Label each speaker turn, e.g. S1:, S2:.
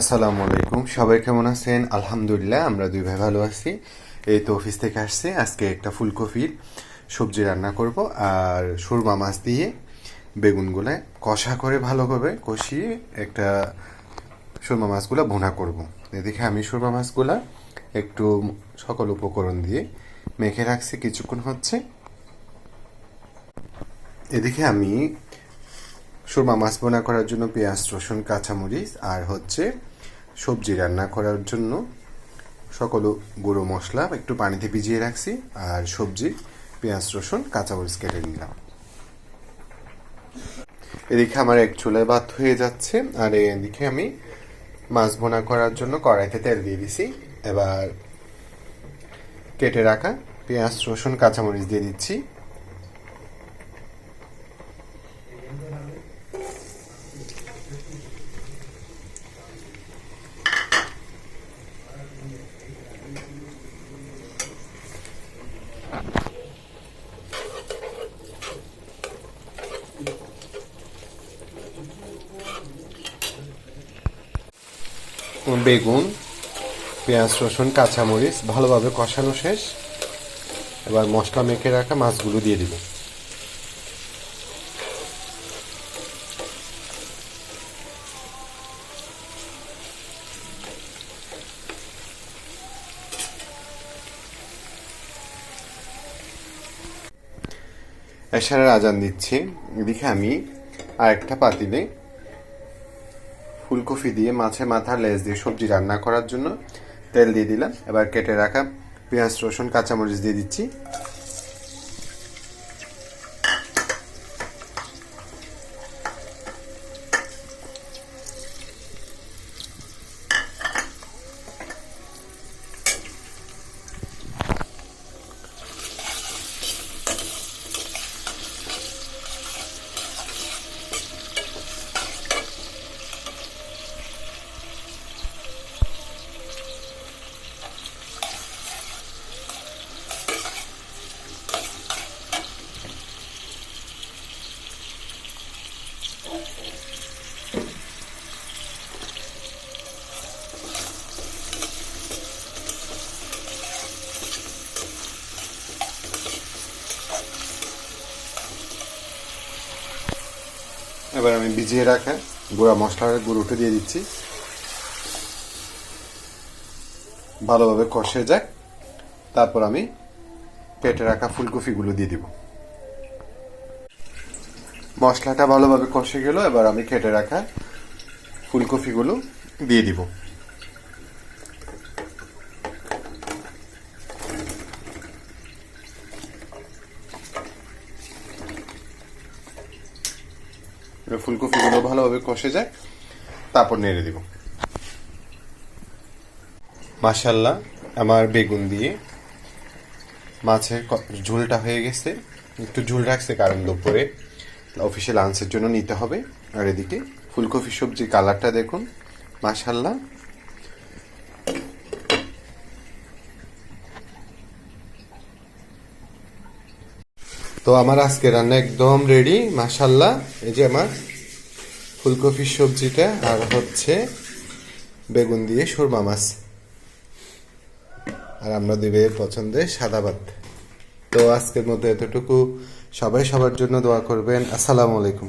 S1: আসসালামু আলাইকুম, সবাই কেমন আছেন? আলহামদুলিল্লাহ, আমরা দুই ভাই ভালো আছি। এই তো অফিস থেকে আসছি। আজকে একটা ফুলকপির সবজি রান্না করব, আর সুরমা মাছ দিয়ে বেগুনগুলো কষা করে ভালোভাবে কষিয়ে একটা সুরমা মাছগুলো ভুনা করব। এদিকে আমি সুরমা মাছগুলা একটু সকল উপকরণ দিয়ে মেখে রাখছি, কিছুক্ষণ হচ্ছে। এদিকে আমি সুরমা মাছ ভুনা করার জন্য পেঁয়াজ, রসুন, কাঁচামরিচ আর সবজি রান্না করার জন্য সকল গুঁড়ো মশলা একটু পানিতে ভিজিয়ে রাখছি, আর সবজি পেঁয়াজ, রসুন, কাঁচামরিচ কেটে নিলাম। এদিকে আমার এক চুলায় ভাত হয়ে যাচ্ছে, আর এদিকে আমি মাছ ভুনা করার জন্য কড়াইতে তেল দিয়ে দিছি। এবার কেটে রাখা পেঁয়াজ, রসুন, কাঁচামরিচ দিয়ে দিচ্ছি। বেগুন, পেঁয়াজ, রসুন, কাঁচামরিচ ভালোভাবে কষানো শেষ। এবার মশলা মেখে রাখা মাছগুলো দিয়ে দিব। এশারের আজান দিচ্ছি। এদিকে আমি আরেকটা পাতিলে ফুলকপি দিয়ে মাছের মাথার লেজ দিয়ে সবজি রান্না করার জন্য তেল দিয়ে দিলাম। এবার কেটে রাখা পেঁয়াজ, রসুন, কাঁচামরিচ দিয়ে দিচ্ছি। এবার আমি ভিজিয়ে রাখা গুঁড়া মশলার গুঁড়োটা দিয়ে দিচ্ছি। ভালোভাবে কষে যাক, তারপর আমি কেটে রাখা ফুলকপিগুলো দিয়ে দিব। মশলাটা ভালোভাবে কষে গেল, এবার আমি কেটে রাখা ফুলকপিগুলো দিয়ে দিব। ফুলকপিগুলো ভালোভাবে কষে যায়, তারপর নেড়ে দিব। মাশাল্লাহ, আমার বেগুন দিয়ে মাছের ঝোলটা হয়ে গেছে। একটু ঝোল রাখছে কারণ দুপুরে অফিসে লাঞ্চের জন্য নিতে হবে। আর এদিকে ফুলকপি সবজির কালারটা দেখুন, মাশাল্লাহ। তো আমার আজকে রান্না একদম রেডি, মাশাল্লাহ। এই যে আমার ফুলকপির সবজিটা, আর বেগুন দিয়ে সুরমা মাছ, আর আমরা দিবে পছন্দের সাদা ভাত। তো আজকের মতো এতটুকু। সবাই সবার জন্য দোয়া করবেন। আসসালামু আলাইকুম।